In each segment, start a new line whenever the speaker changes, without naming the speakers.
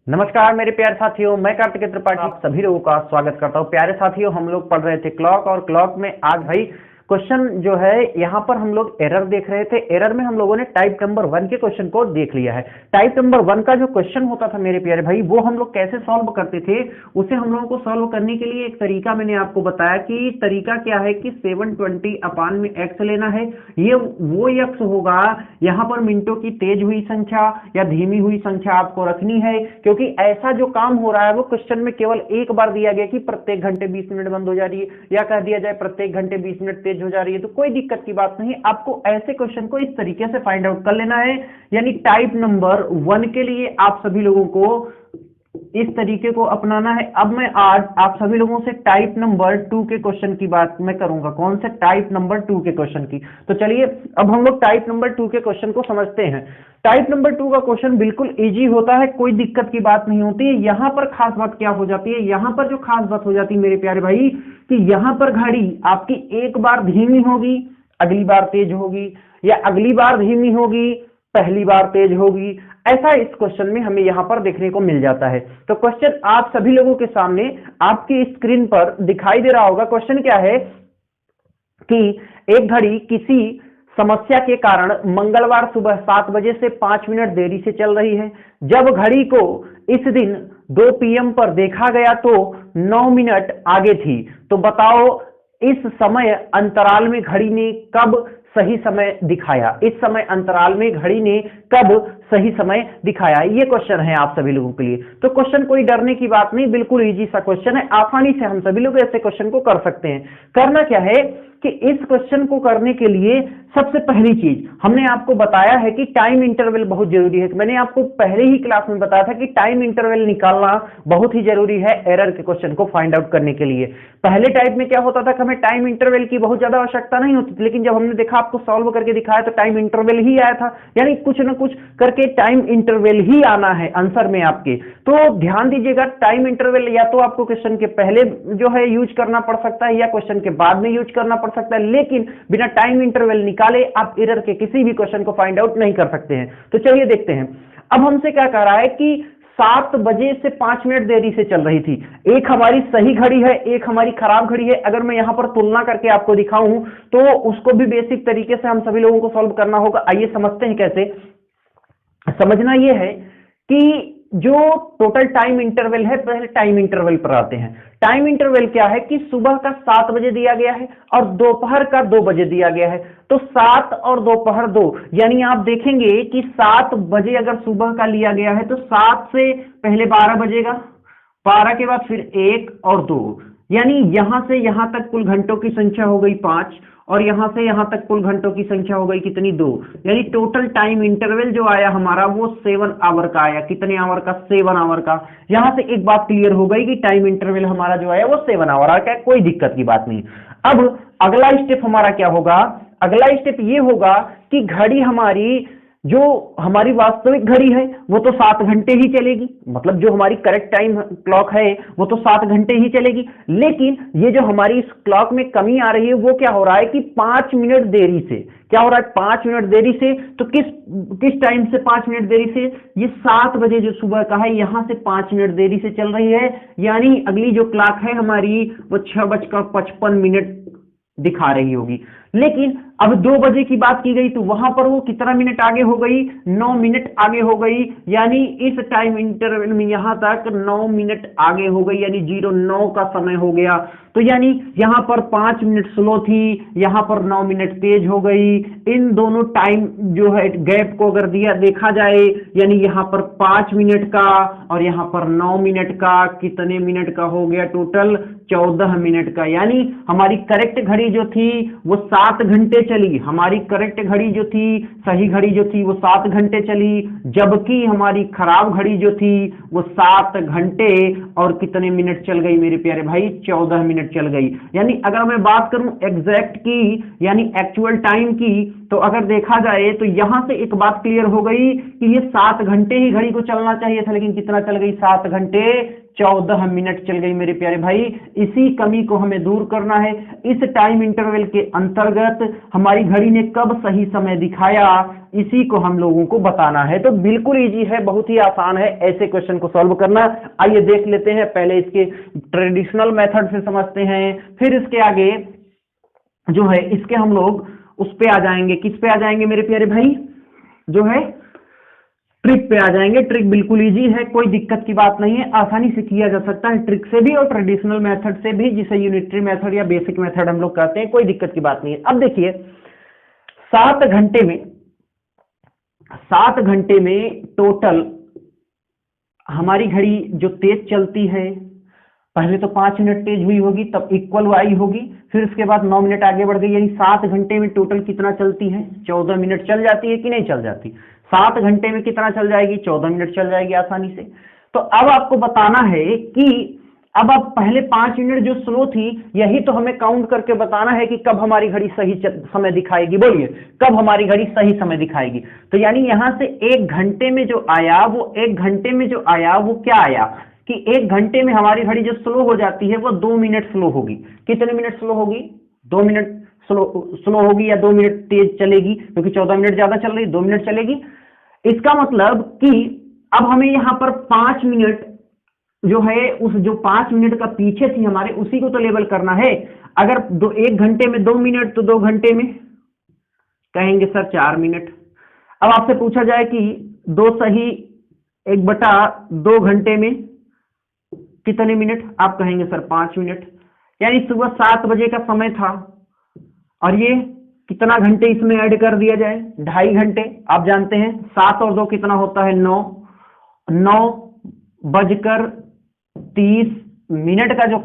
नमस्कार मेरे प्यारे साथियों, मैं कार्तिक त्रिपाठी सभी लोगों का स्वागत करता हूं। प्यारे साथियों, हम लोग पढ़ रहे थे क्लॉक और क्लॉक में आज भाई क्वेश्चन जो है यहाँ पर हम लोग एरर देख रहे थे। एरर में हम लोगों ने टाइप नंबर 1 के क्वेश्चन को देख लिया है। टाइप नंबर 1 का जो क्वेश्चन होता था मेरे प्यारे भाई, वो हम लोग कैसे सॉल्व करते थे, उसे हम लोगों को सॉल्व करने के लिए एक तरीका मैंने आपको बताया कि तरीका क्या है कि 720 अपान में एक्स लेना है। ये वो एक्स होगा, यहाँ पर मिनटों की तेज हुई संख्या या धीमी हुई संख्या आपको रखनी है, क्योंकि ऐसा जो काम हो रहा है वो क्वेश्चन में केवल एक बार दिया गया कि प्रत्येक घंटे 20 मिनट बंद हो जा रही है, या कह दिया जाए प्रत्येक घंटे 20 मिनट तेज हो जा रही है, तो कोई दिक्कत की बात नहीं। आपको ऐसे क्वेश्चन को इस तरीके से फाइंड आउट कर लेना है। यानी टाइप नंबर 1 के लिए आप सभी लोगों को इस तरीके को अपनाना है। अब मैं आज आप सभी लोगों से टाइप नंबर 2 के क्वेश्चन की बात मैं करूंगा। कौन से? टाइप नंबर 2 के क्वेश्चन की। तो चलिए अब हम लोग टाइप नंबर 2 के क्वेश्चन को समझते हैं। टाइप नंबर 2 का क्वेश्चन बिल्कुल इजी होता है, कोई दिक्कत की बात नहीं होती है। यहां पर खास बात क्या हो जाती है, यहां पर जो खास बात हो जाती है मेरे प्यारे भाई, कि यहां पर घड़ी आपकी एक बार धीमी होगी, अगली बार तेज होगी, या अगली बार धीमी होगी, पहली बार तेज होगी। ऐसा इस क्वेश्चन में हमें यहां पर देखने को मिल जाता है। तो क्वेश्चन आप सभी लोगों के सामने आपकी स्क्रीन पर दिखाई दे रहा होगा। क्वेश्चन क्या है कि एक घड़ी किसी समस्या के कारण मंगलवार सुबह 7 बजे से 5 मिनट देरी से चल रही है। जब घड़ी को इस दिन 2 PM पर देखा गया तो 9 मिनट आगे थी। तो बताओ इस समय अंतराल में घड़ी ने कब सही समय दिखाया? इस समय अंतराल में घड़ी ने कब सही समय दिखाया? ये क्वेश्चन है आप सभी लोगों के लिए। तो क्वेश्चन कोई डरने की बात नहीं, बिल्कुल इजी सा क्वेश्चन है। आसानी से हम सभी लोग ऐसे क्वेश्चन को कर सकते हैं। करना क्या है कि इस क्वेश्चन को करने के लिए सबसे पहली चीज हमने आपको बताया है कि टाइम इंटरवल बहुत जरूरी है। मैंने आपको पहले ही क्लास में बताया था कि टाइम इंटरवल निकालना बहुत ही जरूरी है एरर के क्वेश्चन को फाइंड आउट करने के लिए। पहले टाइप में क्या होता था कि हमें टाइम इंटरवल की बहुत ज्यादा आवश्यकता नहीं होती थी, लेकिन जब हमने देखा आपको सॉल्व करके दिखाया तो टाइम इंटरवल ही आया था। यानी कुछ ना कुछ करके टाइम इंटरवल ही आना है आंसर में आपके। तो ध्यान दीजिएगा, टाइम इंटरवल या तो आपको क्वेश्चन के पहले जो है यूज करना पड़ सकता है या क्वेश्चन के बाद में यूज करना पड़ सकता है, लेकिन बिना टाइम इंटरवल निकाले आप एरर के किसी भी क्वेश्चन को फाइंड आउट नहीं कर सकते हैं। तो चलिए देखते हैं। अब हमसे क्या कह रहा है कि 7 बजे से 5 मिनट देरी से चल रही थी। एक हमारी सही घड़ी है, एक हमारी खराब घड़ी है। अगर मैं यहां पर तुलना करके आपको दिखाऊं तो उसको भी बेसिक तरीके से हम सभी लोगों को सॉल्व करना होगा। आइए समझते हैं कैसे। समझना यह है कि जो टोटल टाइम इंटरवल है, पहले टाइम इंटरवल पर आते हैं। टाइम इंटरवल क्या है कि सुबह का 7 बजे दिया गया है और दोपहर का 2 बजे दिया गया है। तो 7 और दोपहर 2, यानी आप देखेंगे कि 7 बजे अगर सुबह का लिया गया है तो 7 से पहले 12 बजेगा, 12 के बाद फिर 1 और 2, यानी यहां से यहां तक कुल घंटों की संख्या हो गई 5, और यहां से यहां तक कुल घंटों की संख्या हो गई कितनी? 2। यानी टोटल टाइम इंटरवल जो आया हमारा वो 7 आवर का आया। कितने आवर का? 7 आवर का। यहां से एक बात क्लियर हो गई कि टाइम इंटरवल हमारा जो आया वो 7 आवर का है, कोई दिक्कत की बात नहीं। अब अगला स्टेप हमारा क्या होगा? अगला स्टेप ये होगा कि घड़ी हमारी, जो हमारी वास्तविक घड़ी है वो तो 7 घंटे ही चलेगी, मतलब जो हमारी करेक्ट टाइम क्लॉक है वो तो 7 घंटे ही चलेगी। लेकिन ये जो हमारी इस क्लॉक में कमी आ रही है वो क्या हो रहा है कि 5 मिनट देरी से, क्या हो रहा है? 5 मिनट देरी से। तो किस टाइम से 5 मिनट देरी से? ये 7 बजे जो सुबह का है यहां से 5 मिनट देरी से चल रही है। यानी अगली जो क्लॉक है हमारी वो 6:55 दिखा रही होगी। लेकिन अब 2 बजे की बात की गई तो वहां पर वो कितना मिनट आगे हो गई? 9 मिनट आगे हो गई। यानी इस टाइम इंटरवल में यहां तक 9 मिनट आगे हो गई, यानी 09 का समय हो गया। तो यानी यहां पर 5 मिनट स्लो थी, यहां पर 9 मिनट तेज हो गई। इन दोनों टाइम जो है गैप को अगर देखा जाए, यानी यहां पर 5 मिनट का और यहां पर 9 मिनट का, कितने मिनट का हो गया टोटल? 14 मिनट का। यानी हमारी करेक्ट घड़ी जो थी वो 7 घंटे चली। हमारी करेक्ट घड़ी जो थी, सही घड़ी जो थी वो 7 घंटे चली, जबकि हमारी खराब घड़ी जो थी वो 7 घंटे और कितने मिनट चल गई मेरे प्यारे भाई? 14 मिनट चल गई। यानी अगर मैं बात करूं एग्जैक्ट की, यानी एक्चुअल टाइम की, तो अगर देखा जाए तो यहां से एक बात क्लियर हो गई कि ये 7 घंटे ही घड़ी को चलना चाहिए था, लेकिन कितना चल गई? 7 घंटे 14 मिनट चल गई मेरे प्यारे भाई। इसी कमी को हमें दूर करना है। इस टाइम इंटरवल के अंतर्गत हमारी घड़ी ने कब सही समय दिखाया, इसी को हम लोगों को बताना है। तो बिल्कुल इजी है, बहुत ही आसान है ऐसे क्वेश्चन को सॉल्व करना। आइए देख लेते हैं, पहले इसके ट्रेडिशनल मेथड से समझते हैं, फिर इसके आगे जो है इसके हम लोग उस पे आ जाएंगे। किस पे आ जाएंगे मेरे प्यारे भाई? जो है ट्रिक पे आ जाएंगे। ट्रिक बिल्कुल इजी है, कोई दिक्कत की बात नहीं है, आसानी से किया जा सकता है ट्रिक से भी और ट्रेडिशनल मेथड से भी, जिसे यूनिटरी मेथड या बेसिक मेथड हम लोग कहते हैं। कोई दिक्कत की बात नहीं है। अब देखिए 7 घंटे में टोटल हमारी घड़ी जो तेज चलती है, पहले तो 5 मिनट तेज हुई होगी, तब इक्वल आई होगी, फिर उसके बाद 9 मिनट आगे बढ़ गई, यानी 7 घंटे में टोटल कितना चलती है? 14 मिनट चल जाती है कि नहीं चल जाती? 7 घंटे में कितना चल जाएगी? 14 मिनट चल जाएगी आसानी से। तो अब आपको बताना है कि अब आप पहले 5 मिनट जो स्लो थी, यही तो हमें काउंट करके बताना है कि कब हमारी घड़ी सही समय दिखाएगी। बोलिए, कब हमारी घड़ी सही समय दिखाएगी? तो यानी यहां से 1 घंटे में जो आया वो 1 घंटे में जो आया वो क्या आया कि 1 घंटे में हमारी घड़ी जो स्लो हो जाती है वो 2 मिनट स्लो होगी। कितने मिनट स्लो होगी? 2 मिनट स्लो होगी या 2 मिनट तेज चलेगी, क्योंकि 14 मिनट ज्यादा चल रही, 2 मिनट चलेगी। इसका मतलब कि अब हमें यहां पर 5 मिनट जो है, उस जो 5 मिनट का पीछे थी हमारे, उसी को तो लेबल करना है। अगर 1 घंटे में 2 मिनट, तो 2 घंटे में कहेंगे सर 4 मिनट। अब आपसे पूछा जाए कि 2 सही 1/2 घंटे में कितने मिनट, आप कहेंगे सर 5 मिनट। यानी सुबह 7 बजे का समय था और ये कितना घंटे इसमें ऐड कर दिया जाए? 2.5 घंटे। आप जानते हैं 7 और 2 कितना होता है? 9। 9:30 मिनट का जो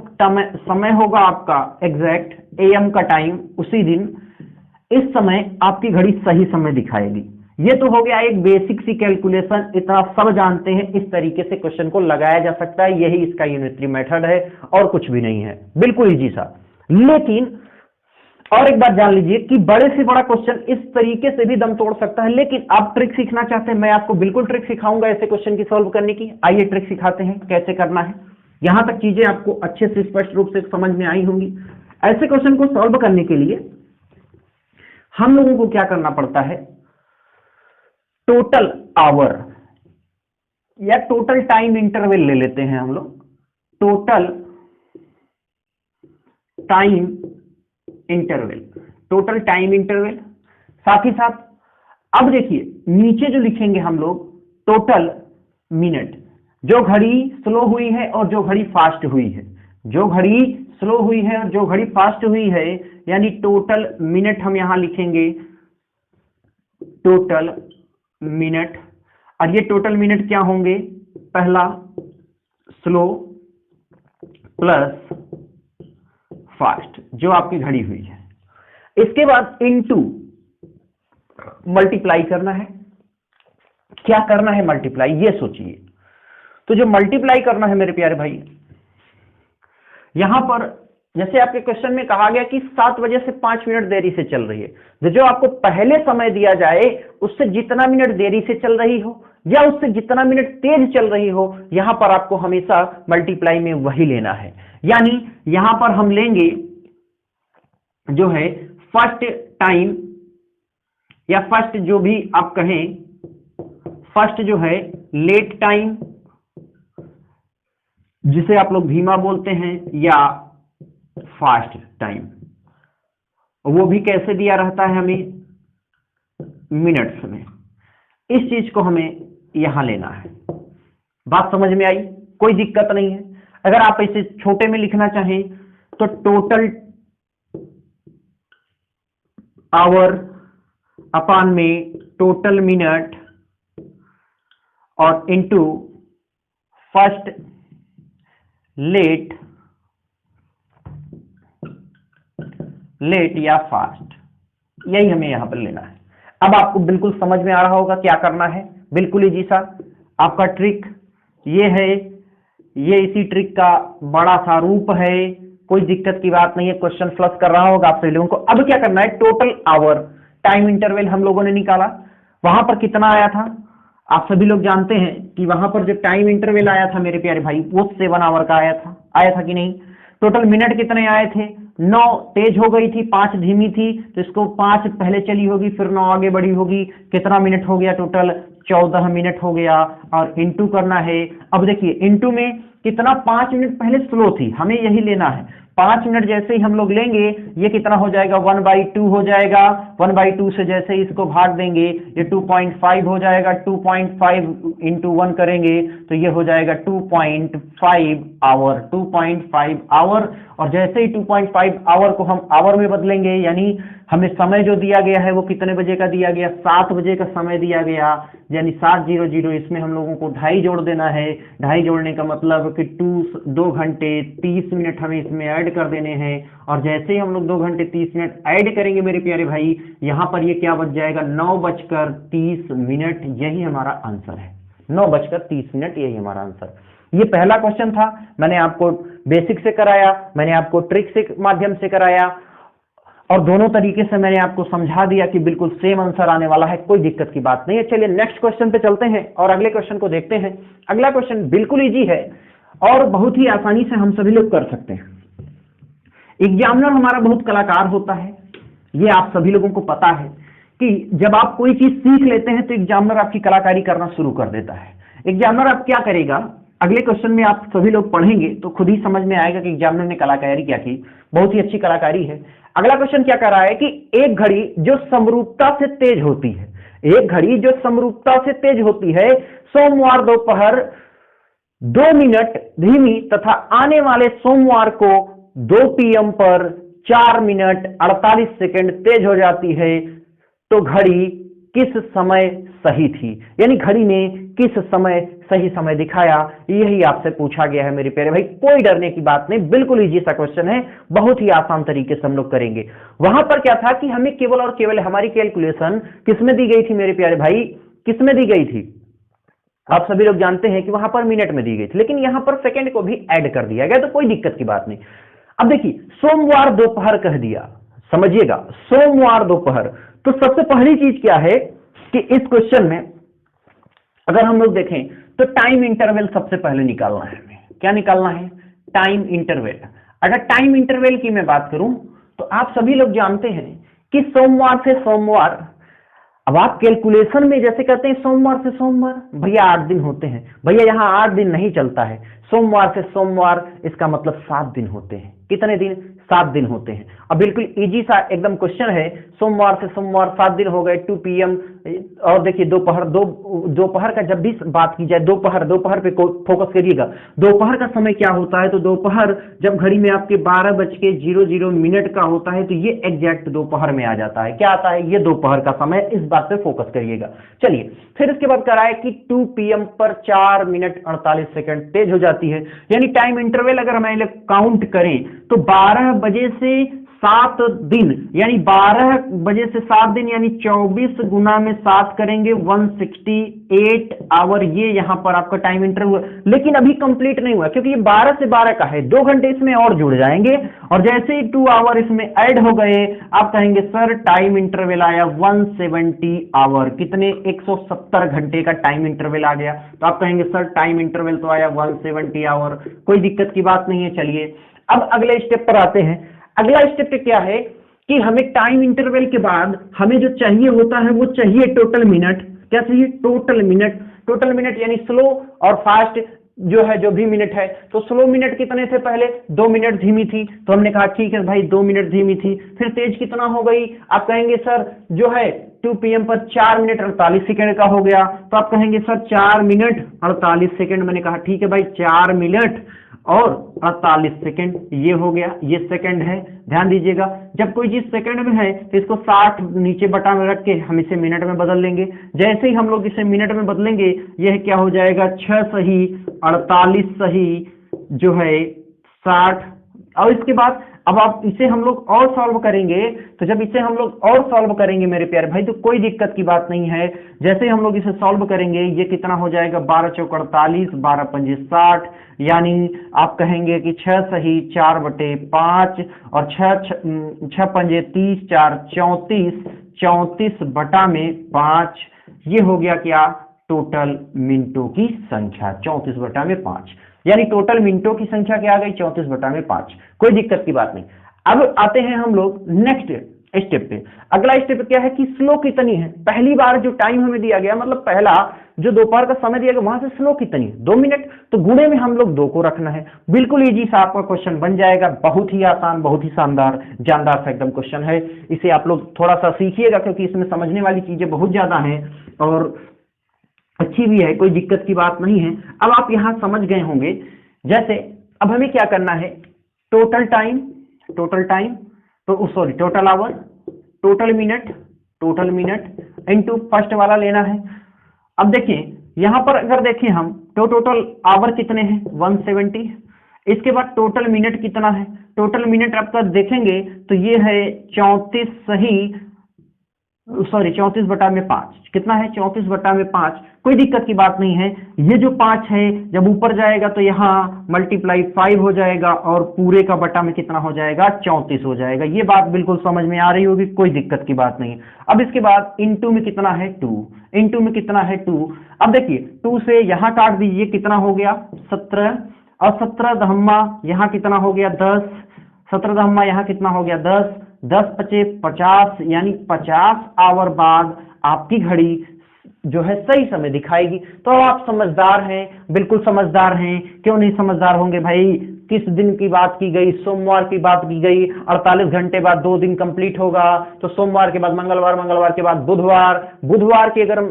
समय होगा आपका एग्जैक्ट AM का टाइम, उसी दिन इस समय आपकी घड़ी सही समय दिखाएगी। ये तो हो गया एक बेसिक सी कैलकुलेशन, इतना सब जानते हैं। इस तरीके से क्वेश्चन को लगाया जा सकता है, यही इसका यूनिटरी मेथड है और कुछ भी नहीं है, बिल्कुल इजी सा। लेकिन और एक बात जान लीजिए कि बड़े से बड़ा क्वेश्चन इस तरीके से भी दम तोड़ सकता है। लेकिन आप ट्रिक सीखना चाहते हैं, मैं आपको बिल्कुल ट्रिक सिखाऊंगा ऐसे क्वेश्चन की सॉल्व करने की। आइए ट्रिक सिखाते हैं कैसे करना है। यहां तक चीजें आपको अच्छे से स्पष्ट रूप से समझ में आई होंगी। ऐसे क्वेश्चन को सॉल्व करने के लिए हम लोगों को क्या करना पड़ता है? टोटल आवर या टोटल टाइम इंटरवल ले लेते हैं हम लोग। Total time interval, total time interval. साथ ही साथ अब देखिए नीचे जो लिखेंगे हम लोग, टोटल मिनट, जो घड़ी स्लो हुई है और जो घड़ी फास्ट हुई है, जो घड़ी स्लो हुई है और जो घड़ी फास्ट हुई है, यानी टोटल मिनट हम यहां लिखेंगे, टोटल मिनट। और ये टोटल मिनट क्या होंगे? पहला स्लो प्लस फास्ट, जो आपकी घड़ी हुई है। इसके बाद इनटू मल्टीप्लाई करना है। क्या करना है? मल्टीप्लाई, ये सोचिए। तो जो मल्टीप्लाई करना है मेरे प्यारे भाई, यहां पर जैसे आपके क्वेश्चन में कहा गया कि 7 बजे से 5 मिनट देरी से चल रही है, तो जो आपको पहले समय दिया जाए उससे जितना मिनट देरी से चल रही हो या उससे जितना मिनट तेज चल रही हो, यहां पर आपको हमेशा मल्टीप्लाई में वही लेना है। यानी यहां पर हम लेंगे जो है फर्स्ट टाइम या फर्स्ट जो भी आप कहें, फर्स्ट जो है लेट टाइम, जिसे आप लोग धीमा बोलते हैं, या फास्ट टाइम। वो भी कैसे दिया रहता है हमें? मिनट्स में। इस चीज को हमें यहां लेना है। बात समझ में आई? कोई दिक्कत नहीं है। अगर आप इसे छोटे में लिखना चाहें तो टोटल आवर अपान में टोटल मिनट और इनटू फर्स्ट लेट या फास्ट, यही हमें यहां पर लेना है। अब आपको बिल्कुल समझ में आ रहा होगा क्या करना है। बिल्कुल इजी सा आपका ट्रिक ये है, ये इसी ट्रिक का बड़ा सा रूप है। कोई दिक्कत की बात नहीं है। क्वेश्चन फ्लश कर रहा होगा आप सभी लोगों को। अब क्या करना है? टोटल आवर टाइम इंटरवल हम लोगों ने निकाला, वहां पर कितना आया था? आप सभी लोग जानते हैं कि वहां पर जो टाइम इंटरवल आया था मेरे प्यारे भाई वो 7 आवर का आया था कि नहीं। टोटल मिनट कितने आए थे? 9 तेज हो गई थी, 5 धीमी थी, तो इसको 5 पहले चली होगी फिर 9 आगे बढ़ी होगी। कितना मिनट हो गया टोटल? 14 मिनट हो गया। और इंटू करना है। अब देखिए इंटू में कितना, 5 मिनट पहले स्लो थी, हमें यही लेना है। 5 मिनट जैसे ही हम लोग लेंगे ये कितना हो जाएगा? 1/2 हो जाएगा। 1/2 से जैसे ही इसको भाग देंगे ये 2.5 हो जाएगा। 2.5 इंटू 1 करेंगे तो ये हो जाएगा 2.5 आवर। 2.5 आवर। और जैसे ही 2.5 आवर को हम आवर में बदलेंगे, यानी हमें समय जो दिया गया है वो कितने बजे का दिया गया? 7 बजे का समय दिया गया, यानी 700। इसमें हम लोगों को 2.5 जोड़ देना है। 2.5 जोड़ने का मतलब कि 2 घंटे 30 मिनट हमें इसमें ऐड कर देने हैं। और जैसे ही हम लोग 2 घंटे 30 मिनट ऐड करेंगे मेरे प्यारे भाई, यहां पर ये क्या बच जाएगा? 9:30। यही हमारा आंसर है। 9:30, यही हमारा आंसर। ये पहला क्वेश्चन था, मैंने आपको बेसिक से कराया, मैंने आपको ट्रिक से माध्यम से कराया, और दोनों तरीके से मैंने आपको समझा दिया कि बिल्कुल सेम आंसर आने वाला है, कोई दिक्कत की बात नहीं है। चलिए नेक्स्ट क्वेश्चन पे चलते हैं और अगले क्वेश्चन को देखते हैं। अगला क्वेश्चन बिल्कुल इजी है और बहुत ही आसानी से हम सभी लोग कर सकते हैं। एग्जामिनर हमारा बहुत कलाकार होता है, ये आप सभी लोगों को पता है कि जब आप कोई चीज सीख लेते हैं तो एग्जामिनर आपकी कलाकारी करना शुरू कर देता है। एग्जामिनर आप क्या करेगा, अगले क्वेश्चन में आप सभी लोग पढ़ेंगे तो खुद ही समझ में आएगा कि एग्जामिनर ने कलाकारी क्या की। बहुत ही अच्छी कलाकारी है। अगला क्वेश्चन क्या कर रहा है कि एक घड़ी जो समरूपता से तेज होती है, एक घड़ी जो समरूपता से तेज होती है, सोमवार दोपहर 2 मिनट धीमी तथा आने वाले सोमवार को 2 PM पर 4 मिनट 48 सेकंड तेज हो जाती है, तो घड़ी किस समय सही थी? यानी घड़ी ने किस समय सही समय दिखाया, यही आपसे पूछा गया है मेरे प्यारे भाई। कोई डरने की बात नहीं, बिल्कुल इजी सा क्वेश्चन है, बहुत ही आसान तरीके से हम लोग करेंगे। वहां पर क्या था कि हमें केवल और केवल हमारी कैलकुलेशन किसमें दी गई थी मेरे प्यारे भाई? किसमें दी गई थी? आप सभी लोग जानते हैं कि वहां पर मिनट में दी गई थी, लेकिन यहां पर सेकंड को भी ऐड कर दिया गया, तो कोई दिक्कत की बात नहीं। अब देखिए सोमवार दोपहर कह दिया, समझिएगा सोमवार दोपहर, तो सबसे पहली चीज क्या है कि इस क्वेश्चन में अगर हम लोग देखें तो टाइम इंटरवल सबसे पहले निकालना है। हमें क्या निकालना है? Time interval. अगर टाइम इंटरवल की मैं बात करूं तो आप सभी लोग जानते हैं कि सोमवार से सोमवार, अब आप कैलकुलेशन में जैसे कहते हैं सोमवार से सोमवार, भैया 8 दिन होते हैं, भैया यहां 8 दिन नहीं चलता है। सोमवार से सोमवार इसका मतलब 7 दिन होते हैं। कितने दिन? 7 दिन होते हैं। अब बिल्कुल इजी सा एकदम क्वेश्चन है, सोमवार से सोमवार 7 दिन हो गए, 2 PM। और देखिए दोपहर का जब भी बात की जाए, दोपहर पे फोकस करिएगा। दोपहर का समय क्या होता है? तो दोपहर जब घड़ी में आपके 12:00 का होता है तो ये एग्जैक्ट दोपहर में आ जाता है। क्या आता है? ये दोपहर का समय। इस बात पे फोकस करिएगा। चलिए फिर इसके बाद कराए कि 2 PM पर 4 मिनट 48 सेकंड तेज हो जाती है, यानी टाइम इंटरवल अगर हम काउंट करें तो 12 बजे से 7 दिन, यानी 12 बजे से 7 दिन, यानी 24 गुना में 7 करेंगे 168 आवर। ये यहां पर आपका टाइम इंटरवल, लेकिन अभी कंप्लीट नहीं हुआ क्योंकि ये 12 से 12 का है, 2 घंटे इसमें और जुड़ जाएंगे। और जैसे ही 2 आवर इसमें ऐड हो गए, आप कहेंगे सर टाइम इंटरवल आया 170 आवर। कितने? 170 घंटे का टाइम इंटरवल आ गया। तो आप कहेंगे सर टाइम इंटरवल तो आया 170 आवर, कोई दिक्कत की बात नहीं है। चलिए अब अगले स्टेप पर आते हैं। अगला स्टेप क्या है कि हमें टाइम इंटरवल के बाद हमें जो चाहिए होता है वो चाहिए टोटल मिनट। क्या चाहिए? Total minute. टोटल मिनट यानी स्लो और फास्ट जो है, जो भी मिनट है। तो स्लो मिनट कितने थे? पहले 2 मिनट धीमी थी, तो हमने कहा ठीक है भाई 2 मिनट धीमी थी। फिर तेज कितना हो गई? आप कहेंगे सर जो है 2 PM पर 4 मिनट 48 सेकंड का हो गया। तो आप कहेंगे सर 4 मिनट 48 सेकंड। मैंने कहा ठीक है भाई 4 मिनट और 48 सेकंड, ये हो गया, ये सेकंड है। ध्यान दीजिएगा जब कोई चीज सेकंड में है तो इसको 60 नीचे बटा में रख के हम इसे मिनट में बदल लेंगे। जैसे ही हम लोग इसे मिनट में बदलेंगे यह क्या हो जाएगा? 6 सही 48 सही जो है 60। और इसके बाद अब आप इसे हम लोग और सॉल्व करेंगे, तो जब इसे हम लोग और सॉल्व करेंगे मेरे प्यारे भाई तो कोई दिक्कत की बात नहीं है। जैसे हम लोग इसे सॉल्व करेंगे ये कितना हो जाएगा? 12 चौक 48, 12 पंजे 60, यानी आप कहेंगे कि 6 सही 4/5 और 6 पंजे 30, 4 34, 34 बटा में 5, ये हो गया क्या? टोटल मिनटों की संख्या 34/5, यानी टोटल मिनटों की संख्या क्या आ गई 34/5। कोई दिक्कत की बात नहीं। अब आते हैं हम लोग नेक्स्ट स्टेप पे। अगला स्टेप क्या है कि स्लो कितनी है। पहली बार जो टाइम हमें दिया गया, मतलब पहला जो दोपहर का समय दिया गया, वहां से स्लो कितनी है 2 मिनट, तो गुणे में हम लोग 2 को रखना है। बिल्कुल इजी सा आपका क्वेश्चन बन जाएगा, बहुत ही आसान, बहुत ही शानदार जानदार सा एकदम क्वेश्चन है। इसे आप लोग थोड़ा सा सीखिएगा, क्योंकि इसमें समझने वाली चीजें बहुत ज्यादा हैं और अच्छी भी है, कोई दिक्कत की बात नहीं है। अब आप यहां समझ गए होंगे। जैसे अब हमें क्या करना है, टोटल टाइम तो sorry total hour, total minute into first वाला लेना है। अब देखिए यहां पर अगर देखें हम तो टोटल आवर कितने हैं 170, इसके बाद टोटल मिनट कितना है, टोटल मिनट आपका देखेंगे तो ये है 34/5। कितना है 34/5। कोई दिक्कत की बात नहीं है। ये जो 5 है जब ऊपर जाएगा तो यहाँ मल्टीप्लाई 5 हो जाएगा और पूरे का बटा में कितना हो जाएगा 34 हो जाएगा। ये बात बिल्कुल समझ में आ रही होगी, कोई दिक्कत की बात नहीं है। अब इसके बाद इनटू में कितना है 2, इनटू में कितना है 2। अब देखिए 2 से यहाँ काट दीजिए, कितना हो गया 17, और 17 धम्मा यहाँ कितना हो गया 10, 17 धम्मा यहाँ कितना हो गया 10, 10 पचे 50, यानी 50 आवर बाद आपकी घड़ी जो है सही समय दिखाएगी। तो आप समझदार हैं, बिल्कुल समझदार हैं। क्यों नहीं समझदार होंगे भाई, किस दिन की बात की गई, सोमवार की बात की गई। 48 घंटे बाद 2 दिन कंप्लीट होगा, तो सोमवार के बाद मंगलवार, मंगलवार के बाद बुधवार, बुधवार के अगर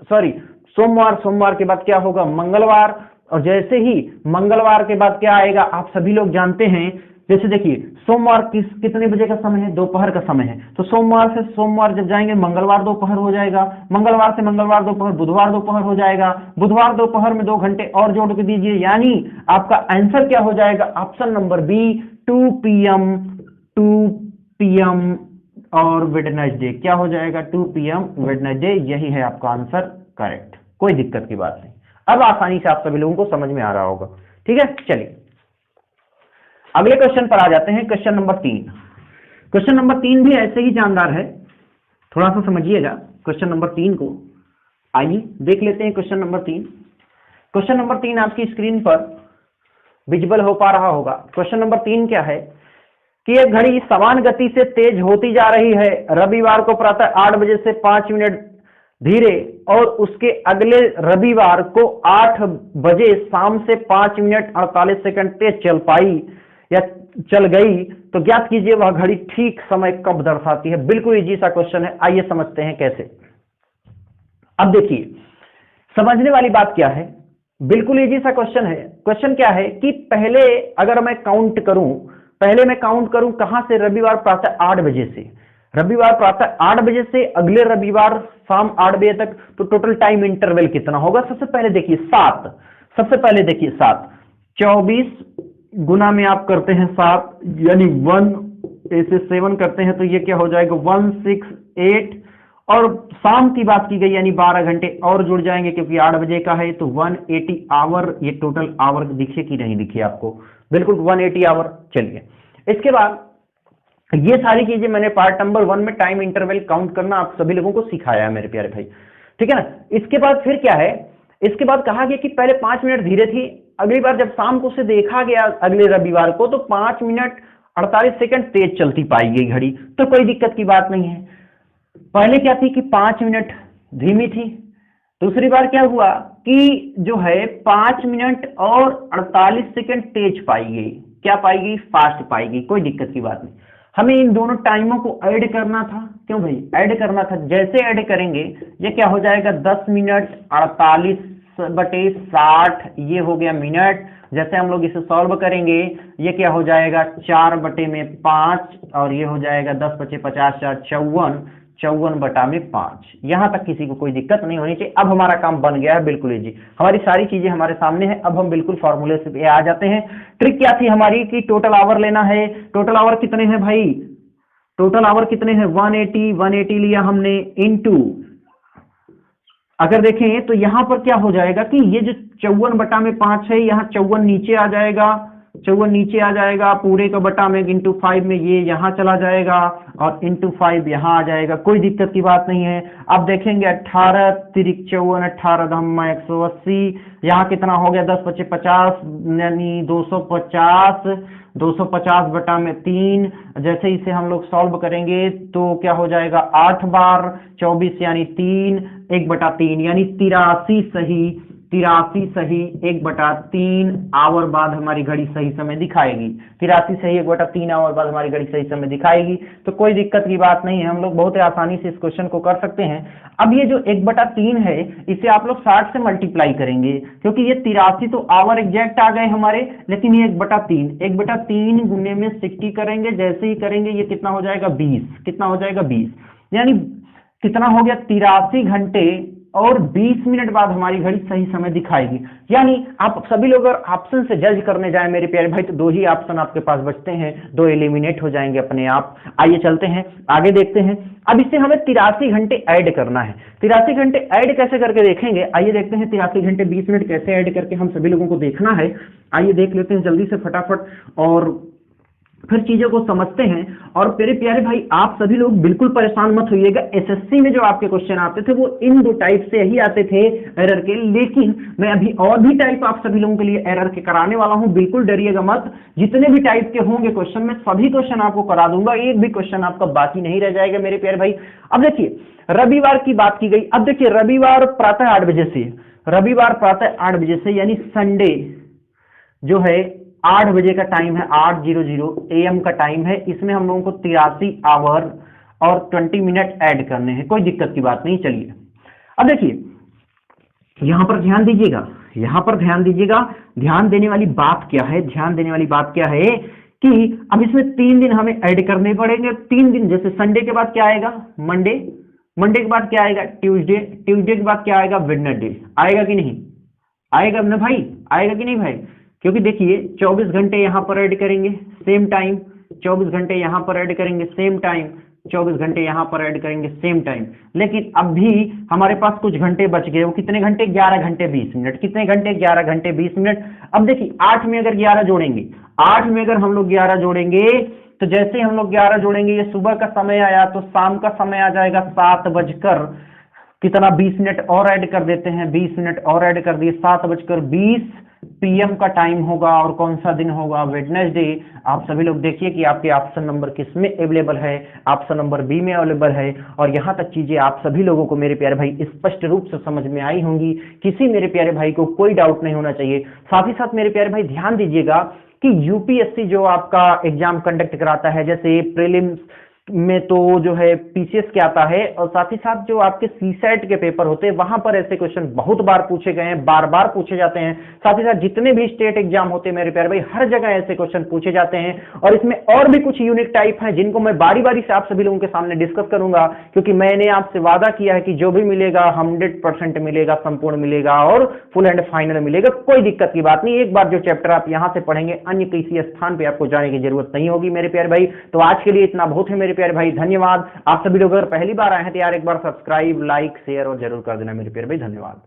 सॉरी सोमवार के बाद क्या होगा मंगलवार, और जैसे ही मंगलवार के बाद क्या आएगा आप सभी लोग जानते हैं। जैसे देखिए सोमवार कितने बजे का समय है, दोपहर का समय है, तो सोमवार से सोमवार जब जाएंगे मंगलवार दोपहर हो जाएगा, मंगलवार से मंगलवार दोपहर, बुधवार दोपहर हो जाएगा, बुधवार दोपहर में 2 घंटे और जोड़ के दीजिए, यानी आपका आंसर क्या हो जाएगा ऑप्शन नंबर बी 2 PM और वेडनेसडे। क्या हो जाएगा 2 PM वेडनेसडे, यही है आपका आंसर करेक्ट। कोई दिक्कत की बात नहीं। अब आसानी से आप सभी लोगों को समझ में आ रहा होगा। ठीक है, चलिए अगले क्वेश्चन पर आ जाते हैं। Question number 3। क्वेश्चन नंबर 3 भी ऐसे ही जानदार है, थोड़ा सा समझिएगा क्वेश्चन नंबर 3 को। आइए देख लेते हैं क्वेश्चन नंबर 3। क्वेश्चन नंबर 3 आपकी स्क्रीन पर विजिबल हो पा रहा होगा। क्वेश्चन नंबर 3 क्या है कि एक घड़ी समान गति से तेज होती जा रही है। रविवार को प्रातः 8 बजे से 5 मिनट धीरे और उसके अगले रविवार को 8 बजे शाम से 5 मिनट 48 सेकंड तेज चल पाई या चल गई, तो ज्ञात कीजिए वह घड़ी ठीक समय कब दर्शाती है। बिल्कुल इजी सा क्वेश्चन है, आइए समझते हैं कैसे। अब देखिए समझने वाली बात क्या है, बिल्कुल इजी सा क्वेश्चन है। क्वेश्चन क्या है कि पहले अगर मैं काउंट करूं कहां से, रविवार प्रातः 8 बजे से, रविवार प्रातः 8 बजे से अगले रविवार शाम 8 बजे तक, तो टोटल टाइम इंटरवल कितना होगा। सबसे पहले देखिए 7, 24 गुना में आप करते हैं 7, यानी 1 से 7 करते हैं तो ये क्या हो जाएगा 168, और शाम की बात की गई यानी 12 घंटे और जुड़ जाएंगे क्योंकि 8 बजे का है, तो 180 आवर। ये टोटल आवर दिखे कि नहीं दिखे आपको, बिल्कुल 180 आवर। चलिए इसके बाद ये सारी चीजें मैंने पार्ट नंबर 1 में टाइम इंटरवल काउंट करना आप सभी लोगों को सिखाया है मेरे प्यारे भाई, ठीक है ना। इसके बाद फिर क्या है, इसके बाद कहा गया कि पहले 5 मिनट धीरे थी, अगली बार जब शाम को उसे देखा गया अगले रविवार को तो 5 मिनट 48 सेकंड तेज चलती पाई गई घड़ी, तो कोई दिक्कत की बात नहीं है। पहले क्या थी कि 5 मिनट धीमी थी, दूसरी बार क्या हुआ कि जो है 5 मिनट और 48 सेकंड तेज पाई गई। क्या पाई गई, फास्ट पाई गई। कोई दिक्कत की बात नहीं। हमें इन दोनों टाइमों को ऐड करना था, क्यों भाई ऐड करना था। जैसे ऐड करेंगे ये क्या हो जाएगा 10 मिनट 48/60, ये हो गया मिनट। जैसे हम लोग इसे सॉल्व करेंगे ये क्या हो जाएगा 4/5, और ये हो जाएगा 10 × 50 = 54/5। यहां तक किसी को कोई दिक्कत नहीं होनी चाहिए। अब हमारा काम बन गया है बिल्कुल इजी, हमारी सारी चीजें हमारे सामने है। अब हम बिल्कुल फॉर्मूले से आ जाते हैं। ट्रिक क्या थी हमारी कि टोटल आवर लेना है। टोटल आवर कितने हैं भाई, टोटल आवर कितने हैं 180 लिया हमने, इनटू अगर देखें तो यहां पर क्या हो जाएगा कि ये जो 54/5 है, यहाँ 54 नीचे आ जाएगा, 54 नीचे आ जाएगा, पूरे का बटा में इंटू 5 में ये यहाँ चला जाएगा और इंटू 5 यहाँ आ जाएगा, कोई दिक्कत की बात नहीं है। अब देखेंगे 18 तिरिक 54, 18 दम्मा 180, यहाँ कितना हो गया 10 पचे 50 यानी 250, 250 बटा में 3। जैसे इसे हम लोग सॉल्व करेंगे तो क्या हो जाएगा 8 बार 24 यानी 3, 1/3 यानी 83 सही, 83 सही 1/3 आवर बाद हमारी घड़ी सही समय दिखाएगी। 83 सही 1/3 आवर बाद हमारी घड़ी सही समय दिखाएगी, तो कोई दिक्कत की बात नहीं है, हम लोग बहुत आसानी से इस क्वेश्चन को कर सकते हैं। अब ये जो 1/3 है इसे आप लोग 60 से मल्टीप्लाई करेंगे, क्योंकि ये 83 तो आवर एग्जैक्ट आ गए हमारे, लेकिन ये 1/3 गुने में 60 करेंगे, जैसे ही करेंगे ये कितना हो जाएगा 20, कितना हो जाएगा 20, यानी कितना हो गया 83 घंटे और 20 मिनट बाद हमारी घड़ी सही समय दिखाएगी। यानी आप सभी लोग अगर ऑप्शन से जज करने जाए मेरे प्यारे भाई, तो 2 ही ऑप्शन आपके पास बचते हैं, 2 एलिमिनेट हो जाएंगे अपने आप। आइए चलते हैं आगे देखते हैं। अब इससे हमें 83 घंटे ऐड करना है। 83 घंटे ऐड कैसे करके देखेंगे, आइए देखते हैं 83 घंटे 20 मिनट कैसे ऐड करके हम सभी लोगों को देखना है। आइए देख लेते हैं जल्दी से फटाफट और फिर चीजों को समझते हैं। और मेरे प्यारे भाई आप सभी लोग बिल्कुल परेशान मत होइएगा, एसएससी में जो आपके क्वेश्चन आते थे वो इन 2 टाइप से ही आते थे एरर के, लेकिन मैं अभी और भी टाइप आप सभी लोगों के लिए एरर के कराने वाला हूं, बिल्कुल डरिएगा मत। जितने भी टाइप के होंगे क्वेश्चन में सभी क्वेश्चन आपको करा दूंगा, एक भी क्वेश्चन आपका बाकी नहीं रह जाएगा मेरे प्यारे भाई। अब देखिए रविवार की बात की गई, अब देखिए रविवार प्रातः 8 बजे से, रविवार प्रातः 8 बजे से यानी संडे जो है 8 बजे का टाइम है, 8:00 AM का टाइम है, इसमें हम लोगों को 83 आवर और 20 मिनट ऐड करने हैं, कोई दिक्कत की बात नहीं। चलिए अब देखिए यहां पर ध्यान दीजिएगा, यहां पर ध्यान दीजिएगा, ध्यान देने वाली बात क्या है, ध्यान देने वाली बात क्या है कि अब इसमें 3 दिन हमें ऐड करने पड़ेंगे। 3 दिन जैसे संडे के बाद क्या आएगा मंडे, मंडे के बाद क्या आएगा ट्यूसडे, ट्यूसडे के बाद क्या आएगा वेडनेसडे, आएगा कि नहीं आएगा ना भाई, आएगा कि नहीं भाई, क्योंकि देखिए 24 घंटे यहां पर ऐड करेंगे सेम टाइम, 24 घंटे यहां पर ऐड करेंगे सेम टाइम, 24 घंटे यहां पर ऐड करेंगे सेम टाइम, लेकिन अब भी हमारे पास कुछ घंटे बच गए, वो कितने घंटे 11 घंटे 20 मिनट, कितने घंटे 11 घंटे 20 मिनट। अब देखिए 8 में अगर 11 जोड़ेंगे, 8 में अगर हम लोग 11 जोड़ेंगे तो जैसे ही हम लोग 11 जोड़ेंगे ये सुबह का समय आया तो शाम का समय आ जाएगा 7 बजकर कितना 20 मिनट और ऐड कर देते हैं, 20 मिनट और ऐड कर दिए, 7:20 PM का टाइम होगा और कौन सा दिन होगा वेडनेसडे। आप सभी लोग देखिए कि आपके ऑप्शन नंबर किस में अवेलेबल है, ऑप्शन नंबर बी में अवेलेबल है। और यहां तक चीजें आप सभी लोगों को मेरे प्यारे भाई स्पष्ट रूप से समझ में आई होंगी, किसी मेरे प्यारे भाई को कोई डाउट नहीं होना चाहिए। साथ ही साथ मेरे प्यारे भाई ध्यान दीजिएगा कि यूपीएससी जो आपका एग्जाम कंडक्ट कराता है, जैसे प्रीलिम्स में तो जो है पीसीएस क्या आता है, और साथ ही साथ जो आपके सीसेट के पेपर होते हैं वहां पर ऐसे क्वेश्चन बहुत बार पूछे गए हैं, बार बार पूछे जाते हैं। साथ ही साथ जितने भी स्टेट एग्जाम होते हैं मेरे प्यारे भाई हर जगह ऐसे क्वेश्चन पूछे जाते हैं, और इसमें और भी कुछ यूनिक टाइप हैं जिनको मैं बारी बारी से आप सभी लोगों के सामने डिस्कस करूंगा, क्योंकि मैंने आपसे वादा किया है कि जो भी मिलेगा 100% मिलेगा, संपूर्ण मिलेगा और फुल एंड फाइनल मिलेगा, कोई दिक्कत की बात नहीं। एक बार जो चैप्टर आप यहां से पढ़ेंगे अन्य किसी स्थान पर आपको जाने की जरूरत नहीं होगी मेरे प्यारे भाई। तो आज के लिए इतना बहुत है मेरे प्यारे भाई, धन्यवाद। आप सभी लोग अगर पहली बार आए हैं तो यार एक बार सब्सक्राइब, लाइक, शेयर और जरूर कर देना मेरे प्यारे भाई, धन्यवाद।